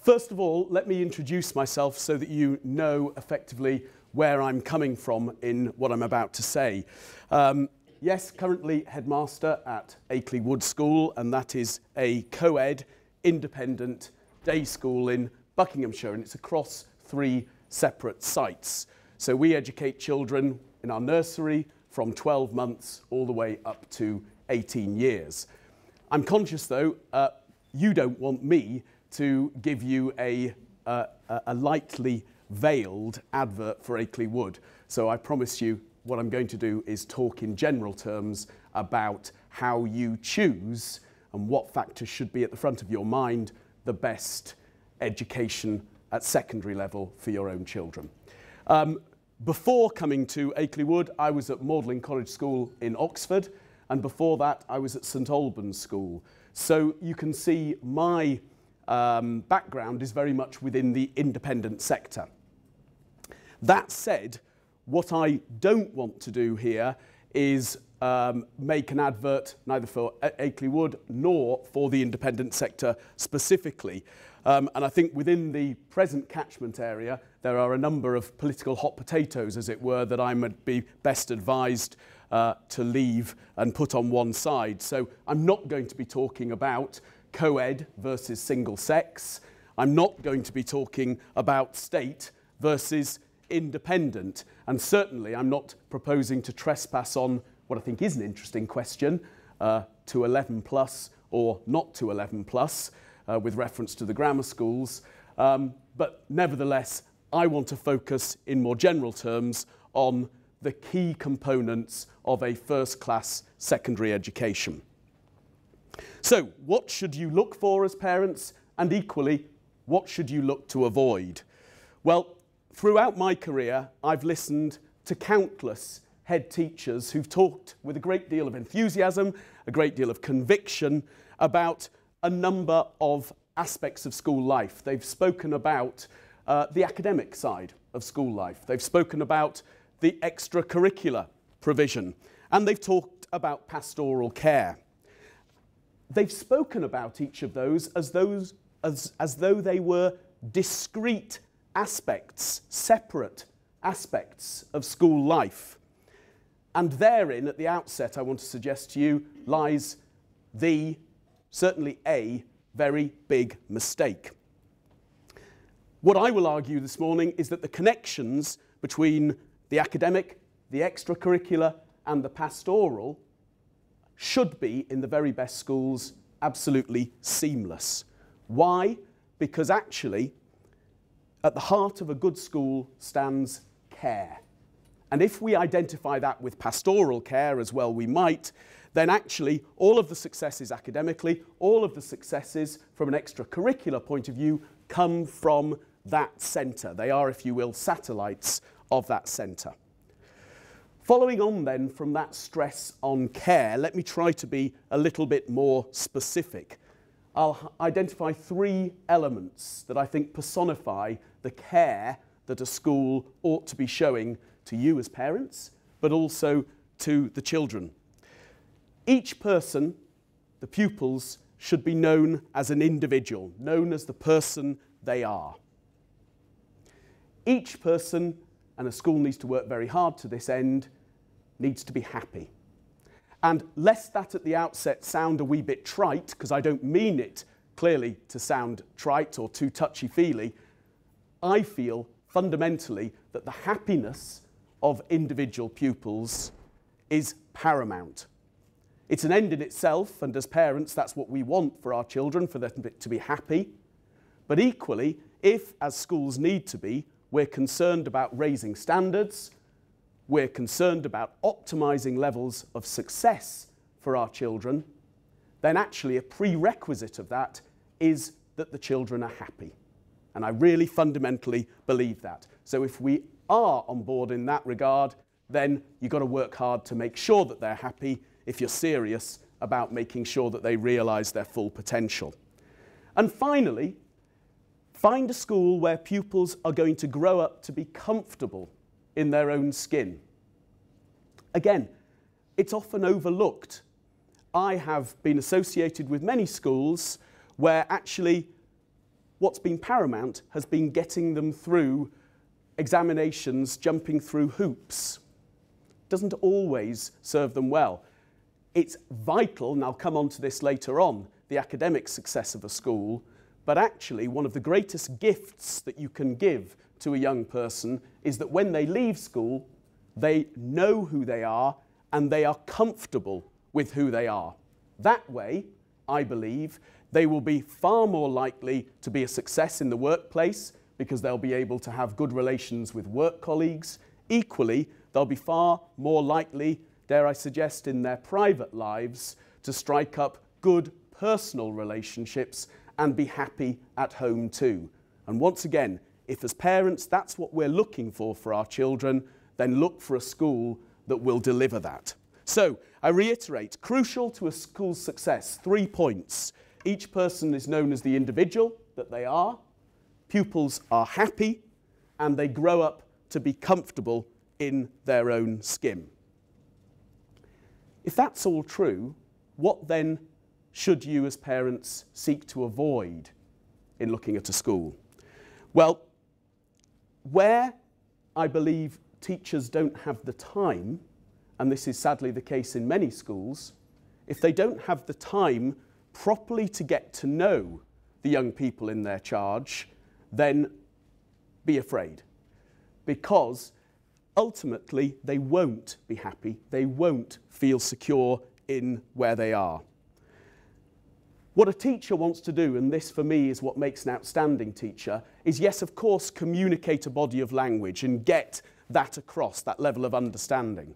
First of all, let me introduce myself so that you know effectively where I'm coming from in what I'm about to say. Yes, currently headmaster at Akeley Wood School, and that is a co-ed, independent day school in Buckinghamshire, and it's across 3 separate sites. So we educate children in our nursery from 12 months all the way up to 18 years. I'm conscious, though, you don't want me to give you a lightly veiled advert for Akeley Wood. So I promise you what I'm going to do is talk in general terms about how you choose and what factors should be at the front of your mind the best education at secondary level for your own children. Before coming to Akeley Wood, I was at Magdalen College School in Oxford, and before that I was at St Albans School. So you can see my background is very much within the independent sector. That said, what I don't want to do here is make an advert neither for Akeley Wood nor for the independent sector specifically. And I think within the present catchment area, there are a number of political hot potatoes, as it were, that I would be best advised to leave and put on one side. So I'm not going to be talking about co-ed versus single sex. I'm not going to be talking about state versus independent. And certainly I'm not proposing to trespass on what I think is an interesting question, to 11 plus or not to 11 plus, with reference to the grammar schools. But nevertheless, I want to focus in more general terms on the key components of a first-class secondary education. So, what should you look for as parents? And equally, what should you look to avoid? Well, throughout my career, I've listened to countless head teachers who've talked with a great deal of enthusiasm, a great deal of conviction about a number of aspects of school life. They've spoken about the academic side of school life. They've spoken about the extracurricular provision, and they've talked about pastoral care. They've spoken about each of those as though they were discrete aspects, separate aspects of school life. And therein, at the outset, I want to suggest to you, lies certainly a very big mistake. What I will argue this morning is that the connections between the academic, the extracurricular, and the pastoral should be, in the very best schools, absolutely seamless. Why? Because actually, at the heart of a good school stands care. And if we identify that with pastoral care, as well we might, then actually all of the successes academically, all of the successes from an extracurricular point of view come from that centre. They are, if you will, satellites of that centre. Following on then from that stress on care, let me try to be a little bit more specific. I'll identify 3 elements that I think personify the care that a school ought to be showing to you as parents, but also to the children. Each person, the pupils, should be known as an individual, known as the person they are. Each person, and a school needs to work very hard to this end, needs to be happy. And lest that at the outset sound a wee bit trite, because I don't mean it clearly to sound trite or too touchy-feely, I feel fundamentally that the happiness of individual pupils is paramount. It's an end in itself, and as parents, that's what we want for our children, for them to be happy. But equally, if, as schools need to be, we're concerned about raising standards, we're concerned about optimising levels of success for our children, then actually a prerequisite of that is that the children are happy. And I really fundamentally believe that. So if we are on board in that regard, then you've got to work hard to make sure that they're happy if you're serious about making sure that they realise their full potential. And finally, find a school where pupils are going to grow up to be comfortable in their own skin. Again, it's often overlooked. I have been associated with many schools where actually what's been paramount has been getting them through examinations, jumping through hoops. Doesn't always serve them well. It's vital, and I'll come on to this later on, the academic success of a school, but actually one of the greatest gifts that you can give to a young person is that when they leave school, they know who they are and they are comfortable with who they are. That way, I believe, they will be far more likely to be a success in the workplace because they'll be able to have good relations with work colleagues. Equally, they'll be far more likely, dare I suggest, in their private lives to strike up good personal relationships and be happy at home too. And once again, if as parents that's what we're looking for our children, then look for a school that will deliver that. So, I reiterate, crucial to a school's success, 3 points. Each person is known as the individual that they are, pupils are happy, and they grow up to be comfortable in their own skin. If that's all true, what then should you as parents seek to avoid in looking at a school? Well, where I believe teachers don't have the time, and this is sadly the case in many schools, if they don't have the time properly to get to know the young people in their charge, then be afraid. Because ultimately they won't be happy, they won't feel secure in where they are. What a teacher wants to do, and this for me is what makes an outstanding teacher, is yes, of course, communicate a body of language and get that across, that level of understanding.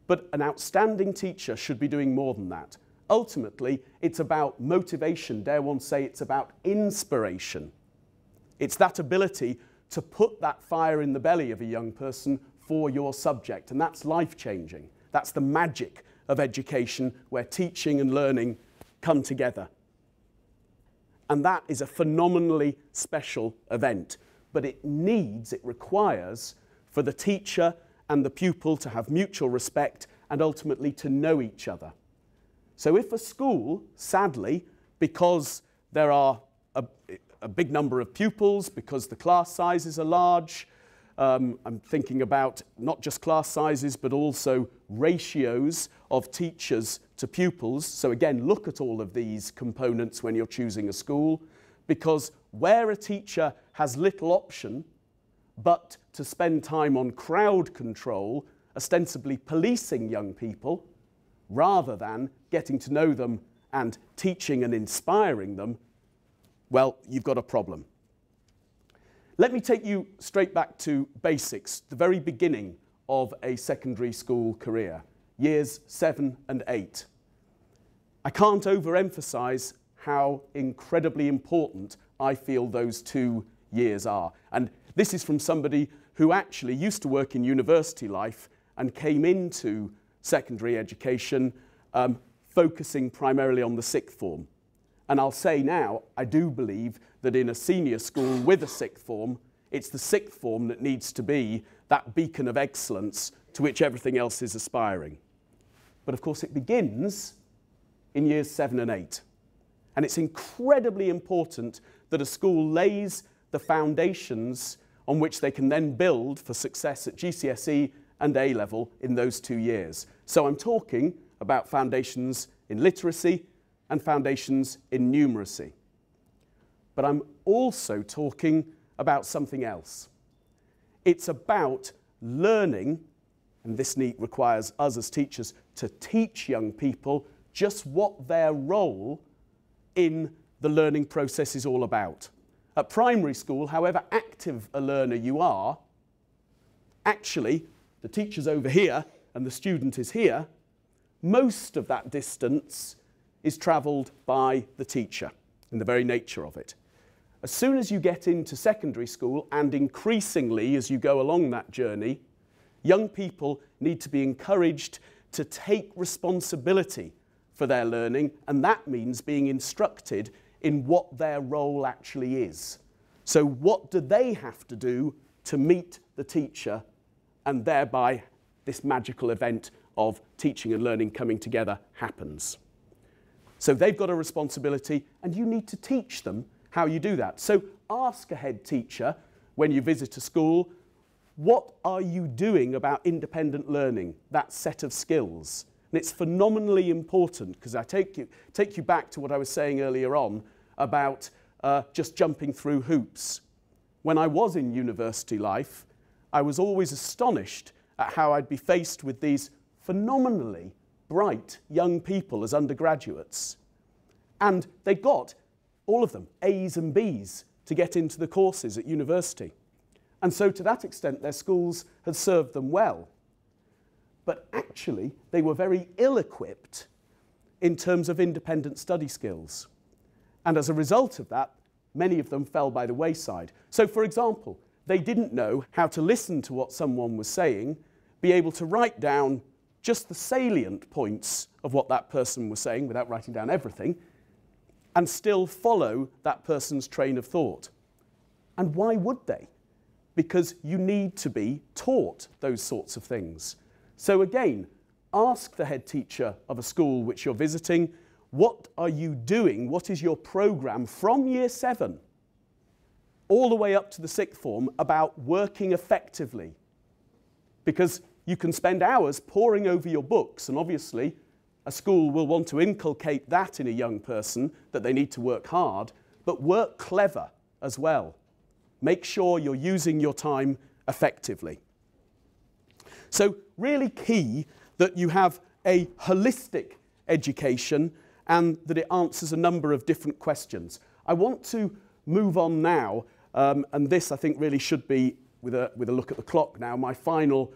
But an outstanding teacher should be doing more than that. Ultimately, it's about motivation, dare one say it's about inspiration. It's that ability to put that fire in the belly of a young person for your subject, and that's life-changing. That's the magic of education, where teaching and learning come together. And that is a phenomenally special event, but it requires for the teacher and the pupil to have mutual respect and ultimately to know each other. So if a school, sadly, because there are a big number of pupils, because the class sizes are large, I'm thinking about not just class sizes but also ratios of teachers to pupils. So again, look at all of these components when you're choosing a school, because where a teacher has little option but to spend time on crowd control, ostensibly policing young people, rather than getting to know them and teaching and inspiring them, well, you've got a problem. Let me take you straight back to basics, the very beginning of a secondary school career, years 7 and 8. I can't overemphasize how incredibly important I feel those 2 years are. And this is from somebody who actually used to work in university life and came into secondary education focusing primarily on the sixth form. And I'll say now, I do believe that in a senior school with a sixth form, it's the sixth form that needs to be that beacon of excellence to which everything else is aspiring. But of course it begins in years 7 and 8. And it's incredibly important that a school lays the foundations on which they can then build for success at GCSE and A-level in those 2 years. So I'm talking about foundations in literacy and foundations in numeracy. But I'm also talking about something else. It's about learning, and this requires us as teachers to teach young people just what their role in the learning process is all about. At primary school, however active a learner you are, actually, the teacher's over here and the student is here, most of that distance is travelled by the teacher in the very nature of it. As soon as you get into secondary school, and increasingly as you go along that journey, young people need to be encouraged to take responsibility for their learning, and that means being instructed in what their role actually is. So what do they have to do to meet the teacher, and thereby this magical event of teaching and learning coming together happens. So they've got a responsibility, and you need to teach them how you do that. So ask a head teacher when you visit a school, what are you doing about independent learning, that set of skills? And it's phenomenally important, because I take you back to what I was saying earlier on about just jumping through hoops. When I was in university life, I was always astonished at how I'd be faced with these phenomenally bright young people as undergraduates. And they got, all of them, A's and B's to get into the courses at university. And so to that extent, their schools had served them well. But actually, they were very ill-equipped in terms of independent study skills. And as a result of that, many of them fell by the wayside. So, for example, they didn't know how to listen to what someone was saying, be able to write down just the salient points of what that person was saying without writing down everything, and still follow that person's train of thought. And why would they? Because you need to be taught those sorts of things. So again, ask the head teacher of a school which you're visiting, what are you doing? What is your programme from year 7 all the way up to the 6th form about working effectively? Because you can spend hours poring over your books, and obviously a school will want to inculcate that in a young person, that they need to work hard, but work clever as well. Make sure you're using your time effectively. So really key that you have a holistic education and that it answers a number of different questions. I want to move on now, and this I think really should be, with a look at the clock now, my final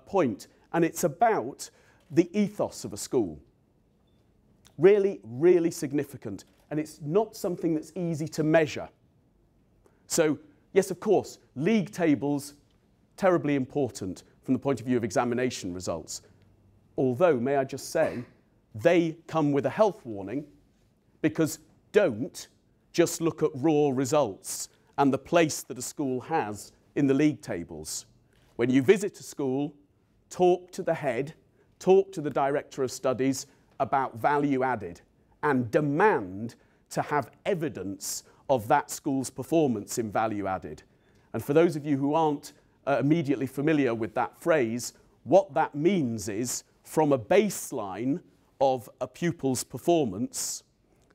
point, and it's about the ethos of a school. Really, really significant, and it's not something that's easy to measure. So, yes, of course, league tables, terribly important from the point of view of examination results. Although, may I just say, they come with a health warning, because don't just look at raw results and the place that a school has in the league tables. When you visit a school, talk to the head, talk to the director of studies about value added, and demand to have evidence of that school's performance in value added. And for those of you who aren't immediately familiar with that phrase, what that means is, from a baseline of a pupil's performance,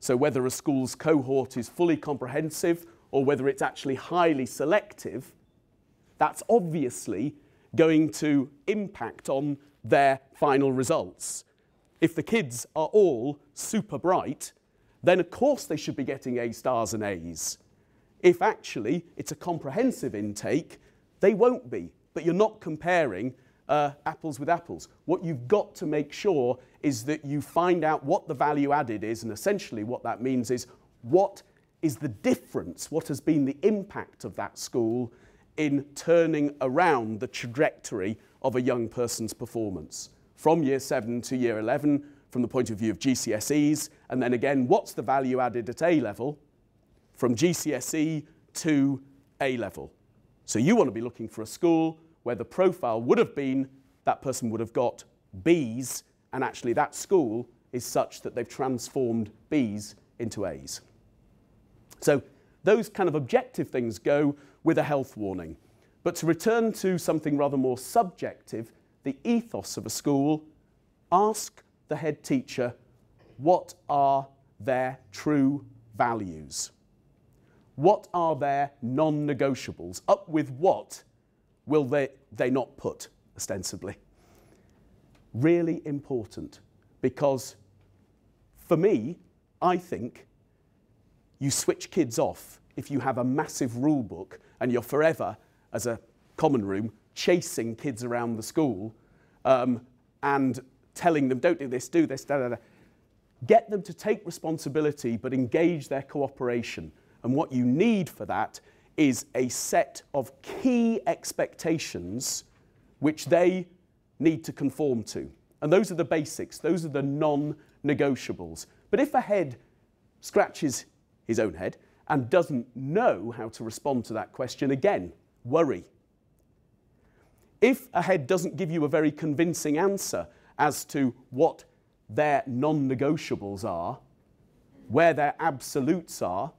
so whether a school's cohort is fully comprehensive or whether it's actually highly selective, that's obviously going to impact on their final results. If the kids are all super bright, then of course they should be getting A stars and A's. If actually it's a comprehensive intake, they won't be. But you're not comparing apples with apples. What you've got to make sure is that you find out what the value added is, and essentially what that means is, what is the difference, what has been the impact of that school in turning around the trajectory of a young person's performance from year 7 to year 11 from the point of view of GCSEs, and then again, what's the value added at A level from GCSE to A level. So you want to be looking for a school where the profile would have been that person would have got B's, and actually that school is such that they've transformed B's into A's. So those kind of objective things go with a health warning. But to return to something rather more subjective, the ethos of a school, ask the head teacher, what are their true values? What are their non-negotiables? Up with what will they not put, ostensibly? Really important, because for me, I think you switch kids off if you have a massive rule book and you're forever, as a common room, chasing kids around the school and telling them, don't do this, do this, da, da, da. Get them to take responsibility but engage their cooperation. And what you need for that is a set of key expectations which they need to conform to. And those are the basics, those are the non-negotiables. But if a head scratches his own head and doesn't know how to respond to that question, again, worry. If a head doesn't give you a very convincing answer as to what their non-negotiables are, where their absolutes are,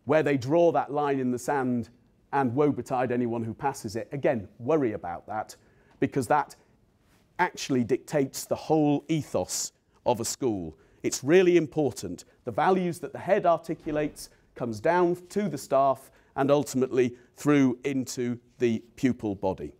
where they draw that line in the sand and woe betide anyone who passes it. Again, worry about that, because that actually dictates the whole ethos of a school. It's really important. The values that the head articulates comes down to the staff and ultimately through into the pupil body.